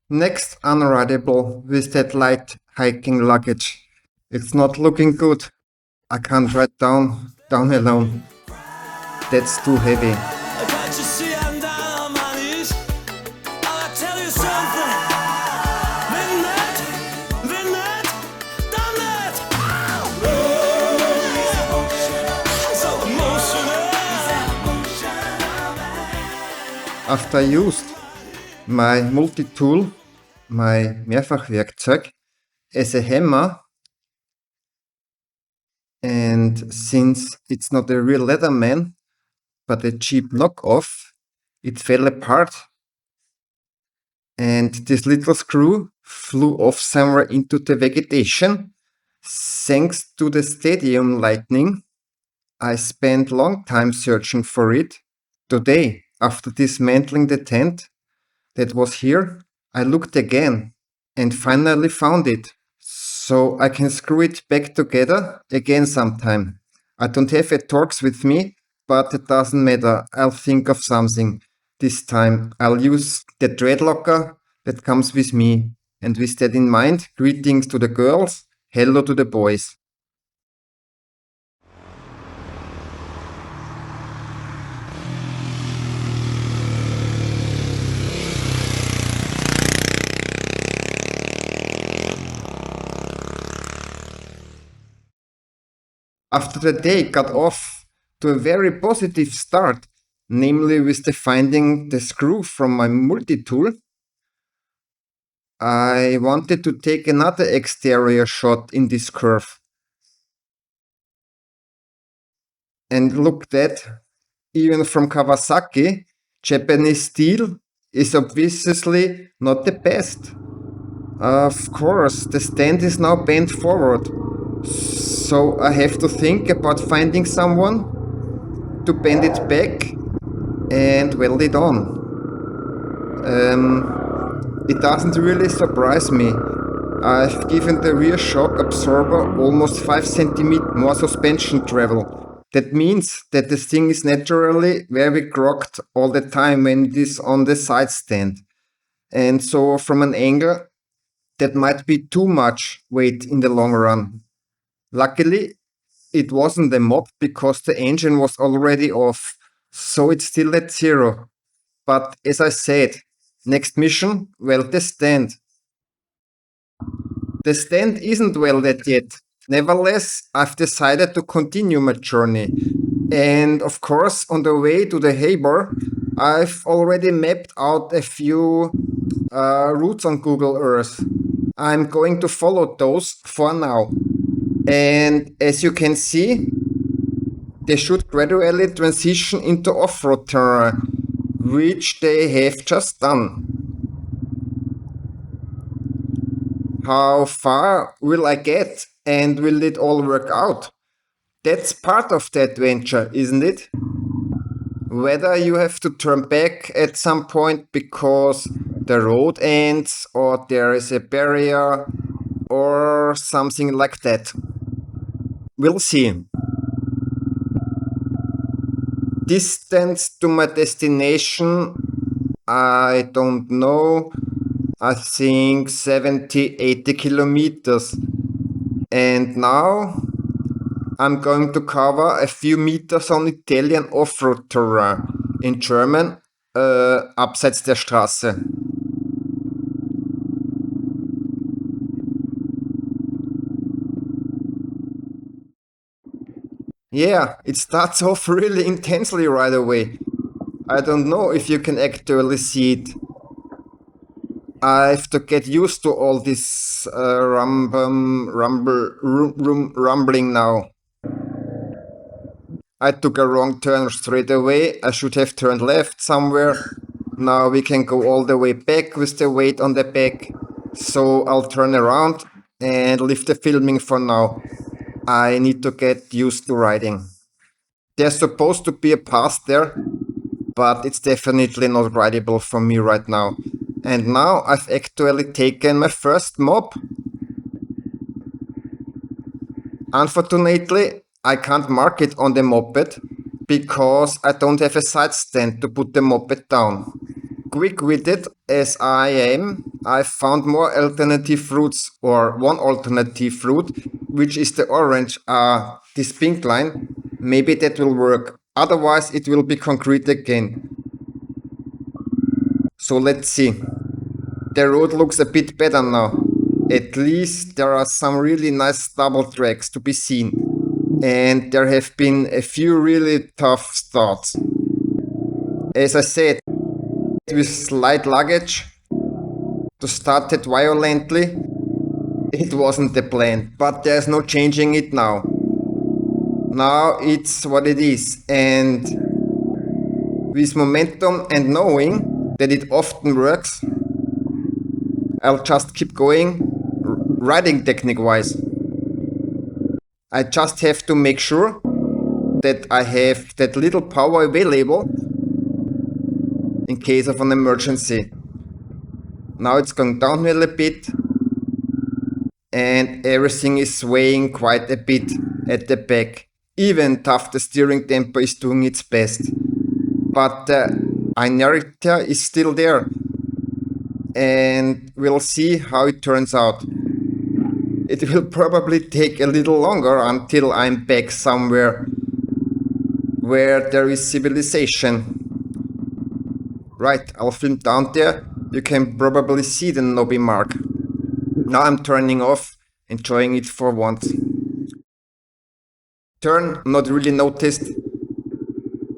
Next unrideable with that light hiking luggage. It's not looking good. I can't ride down alone. That's too heavy. Can't you see I'm down on my knees? I'll tell you something. Been that, done that. So emotional. After I used my multi-tool, my Mehrfachwerkzeug, as a hammer, and since it's not a real Leatherman, but a cheap knockoff, it fell apart. And this little screw flew off somewhere into the vegetation. Thanks to the stadium lightning, I spent long time searching for it. Today, after dismantling the tent that was here, I looked again and finally found it. So I can screw it back together again sometime. I don't have a Torx with me, but it doesn't matter. I'll think of something. This time I'll use the thread locker that comes with me. And with that in mind, greetings to the girls, hello to the boys. After the day got off to a very positive start, namely with the finding the screw from my multi-tool, I wanted to take another exterior shot in this curve. And look that, even from Kawasaki, Japanese steel is obviously not the best. Of course, the stand is now bent forward, so I have to think about finding someone to bend it back and weld it on. It doesn't really surprise me. I've given the rear shock absorber almost 5 cm more suspension travel. That means that the thing is naturally very crooked all the time when it is on the side stand. And so from an angle, that might be too much weight in the long run. Luckily, it wasn't a mop because the engine was already off, so it's still at zero. But as I said, next mission, weld the stand. The stand isn't welded yet. Nevertheless, I've decided to continue my journey. And of course, on the way to the Haber, I've already mapped out a few routes on Google Earth. I'm going to follow those for now. And as you can see, they should gradually transition into off-road terrain, which they have just done. How far will I get, and will it all work out? That's part of the adventure, isn't it? Whether you have to turn back at some point because the road ends, or there is a barrier, or something like that. We'll see. Distance to my destination, I don't know. I think 70-80 kilometers. And now I'm going to cover a few meters on Italian off-road terrain. In German, abseits der Straße. Yeah, it starts off really intensely right away. I don't know if you can actually see it. I have to get used to all this rumbling now. I took a wrong turn straight away. I should have turned left somewhere. Now we can go all the way back with the weight on the back. So I'll turn around and leave the filming for now. I need to get used to riding. There's supposed to be a path there, but it's definitely not rideable for me right now. And now I've actually taken my first mop. Unfortunately, I can't mark it on the moped because I don't have a side stand to put the moped down. quick with it as I am, I found more alternative routes, or one alternative route, which is the orange, this pink line. Maybe that will work. Otherwise, it will be concrete again. So let's see. The road looks a bit better now. At least there are some really nice double tracks to be seen. And there have been a few really tough starts. As I said, with light luggage, to start it violently, it wasn't the plan, but there's no changing it now. Now it's what it is, and with momentum and knowing that it often works, I'll just keep going, riding technique wise. I just have to make sure that I have that little power available in case of an emergency. Now it's going downhill a bit, and everything is swaying quite a bit at the back. Even tough, the steering tempo is doing its best. But the inertia is still there. And we'll see how it turns out. It will probably take a little longer until I'm back somewhere where there is civilization. Right, I'll film down there. You can probably see the knobby mark. Now I'm turning off, enjoying it for once. Turn, not really noticed.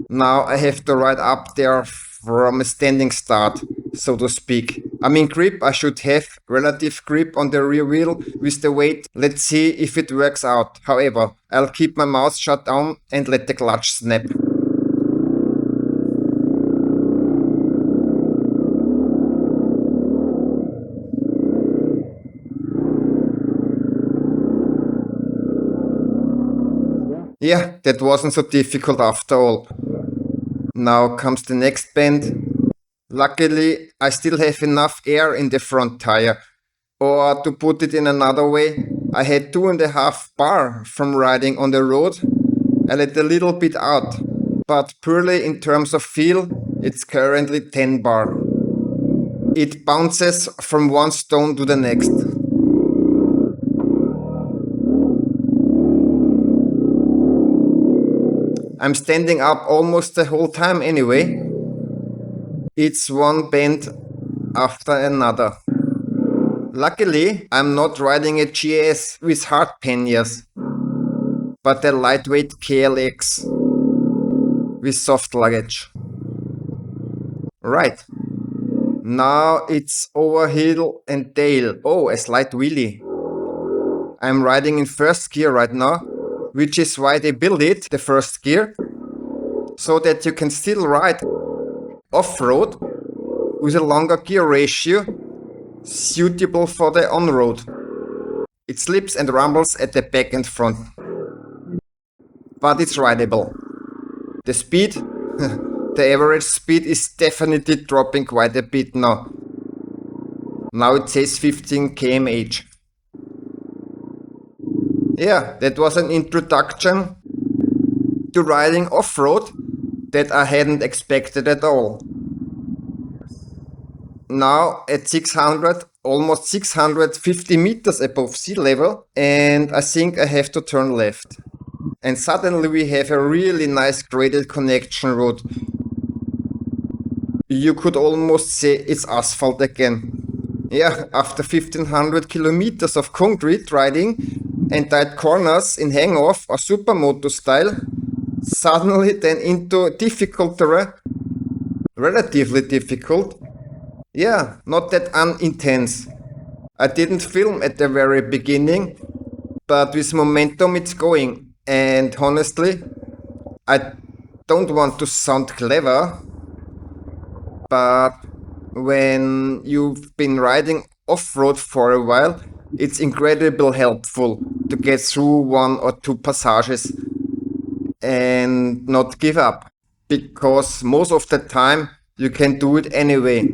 Now I have to ride up there from a standing start, so to speak. I'm in grip, I should have relative grip on the rear wheel with the weight. Let's see if it works out. However, I'll keep my mouth shut down and let the clutch snap. Yeah, that wasn't so difficult after all. Now comes the next bend. Luckily, I still have enough air in the front tire. Or to put it in another way, I had 2.5 bar from riding on the road. I let a little bit out, but purely in terms of feel, it's currently 10 bar. It bounces from one stone to the next. I'm standing up almost the whole time anyway. It's one bend after another. Luckily, I'm not riding a GS with hard panniers, but a lightweight KLX with soft luggage. Right. Now it's over hill and dale. Oh, a slight wheelie. I'm riding in first gear right now, which is why they built it, the first gear, so that you can still ride off-road with a longer gear ratio suitable for the on-road. It slips and rumbles at the back and front, but it's rideable. The speed, the average speed is definitely dropping quite a bit now. Now it says 15 km/h. Yeah, that was an introduction to riding off-road that I hadn't expected at all. Now at 600, almost 650 meters above sea level, and I think I have to turn left. And suddenly we have a really nice graded connection road. You could almost say it's asphalt again. Yeah, after 1500 kilometers of concrete riding and tight corners in hang-off or supermoto style, suddenly then into difficult terrain, relatively difficult. Yeah, not that unintense. I didn't film at the very beginning, but with momentum it's going. And honestly, I don't want to sound clever, but when you've been riding off-road for a while, it's incredibly helpful to get through one or two passages and not give up, because most of the time you can do it anyway.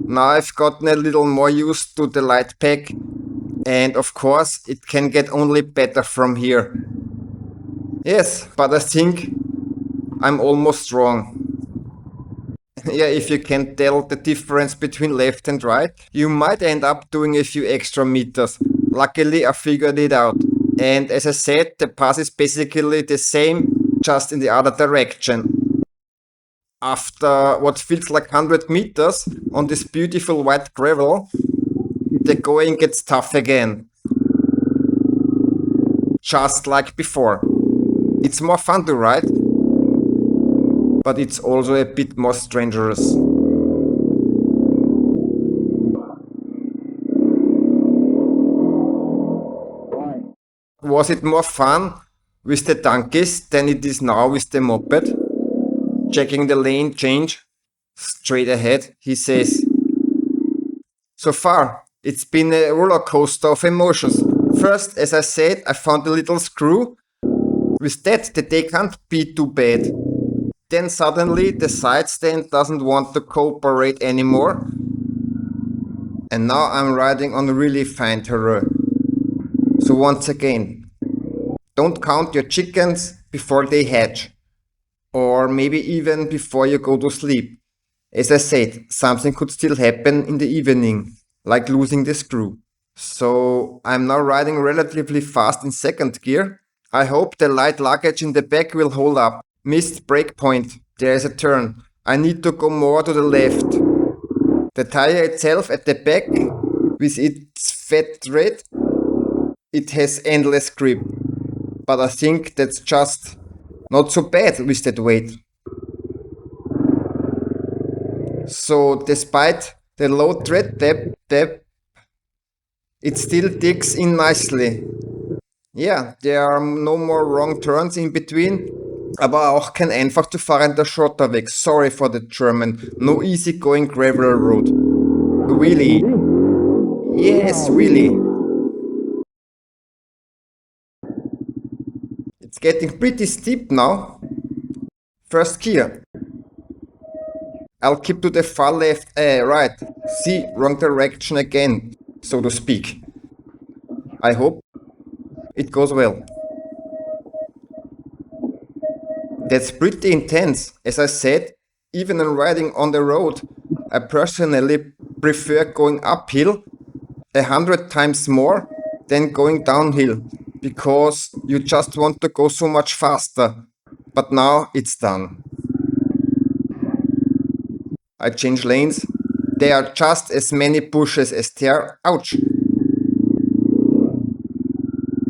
Now I've gotten a little more used to the light pack, and of course it can get only better from here. Yes, but I think I'm almost wrong. Yeah, if you can't tell the difference between left and right, you might end up doing a few extra meters. Luckily, I figured it out. And as I said, the path is basically the same, just in the other direction. After what feels like 100 meters on this beautiful white gravel, the going gets tough again. Just like before. It's more fun to ride, but it's also a bit more dangerous. Was it more fun with the donkeys than it is now with the moped? Checking the lane change straight ahead, he says. So far, it's been a roller coaster of emotions. First, as I said, I found a little screw. With that, the day can't be too bad. Then suddenly, the side stand doesn't want to cooperate anymore. And now I'm riding on really fine terrain. So once again, don't count your chickens before they hatch. Or maybe even before you go to sleep. As I said, something could still happen in the evening, like losing the screw. So I'm now riding relatively fast in second gear. I hope the light luggage in the back will hold up. Missed brake point. There is a turn. I need to go more to the left. The tire itself at the back, with its fat tread, it has endless grip. But I think that's just not so bad with that weight. So despite the low tread depth, it still digs in nicely. Ja, there are no more wrong turns in between, aber auch kein einfach zu fahrender Schotterweg. Sorry for the German. No easy going gravel road. Really? Yes, really. It's getting pretty steep now. First gear. I'll keep to the far left, right. See, wrong direction again, so to speak. I hope it goes well. That's pretty intense. As I said, even when riding on the road, I personally prefer going uphill 100 times more than going downhill, because you just want to go so much faster. But now it's done. I change lanes. There are just as many bushes as there. Ouch!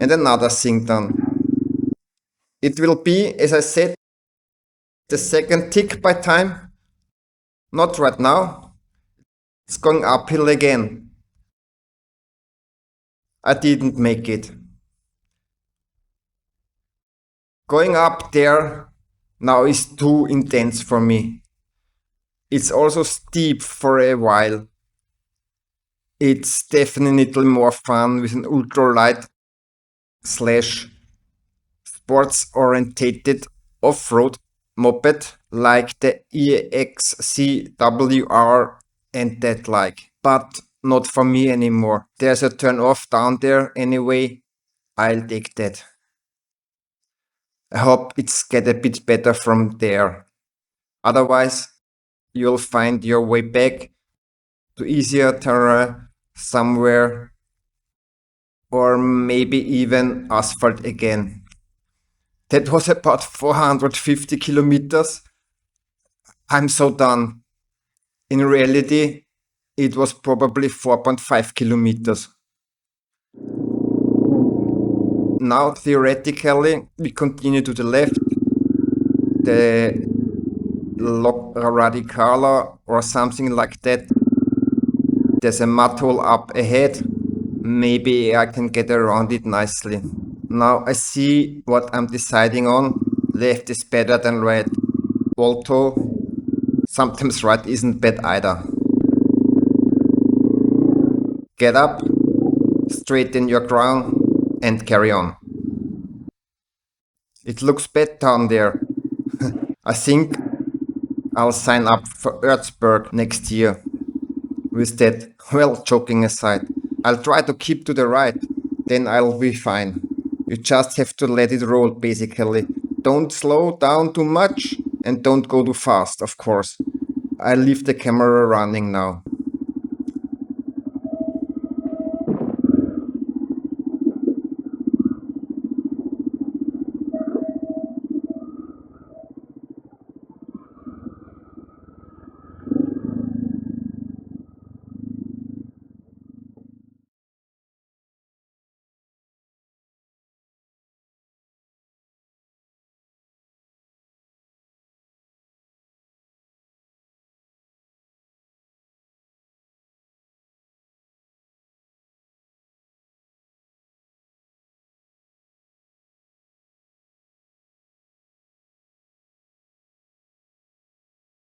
And another thing done. It will be, as I said, the second tick by time. Not right now. It's going uphill again. I didn't make it. Going up there now is too intense for me. It's also steep for a while. It's definitely more fun with an ultralight slash sports orientated off-road moped like the EXCWR and that like. But not for me anymore. There's a turn off down there anyway. I'll take that. I hope it's get a bit better from there. Otherwise, you'll find your way back to easier terrain somewhere, or maybe even asphalt again. That was about 450 kilometers. I'm so done. In reality, it was probably 4.5 kilometers. Now, theoretically, we continue to the left. The Radicala or something like that. There's a mud hole up ahead. Maybe I can get around it nicely. Now I see what I'm deciding on. Left is better than right. Although sometimes right isn't bad either. Get up, straighten your crown, and carry on. It looks bad down there. I think I'll sign up for Erzberg next year. With that, well, joking aside, I'll try to keep to the right, then I'll be fine. You just have to let it roll, basically. Don't slow down too much, and don't go too fast, of course. I leave the camera running now.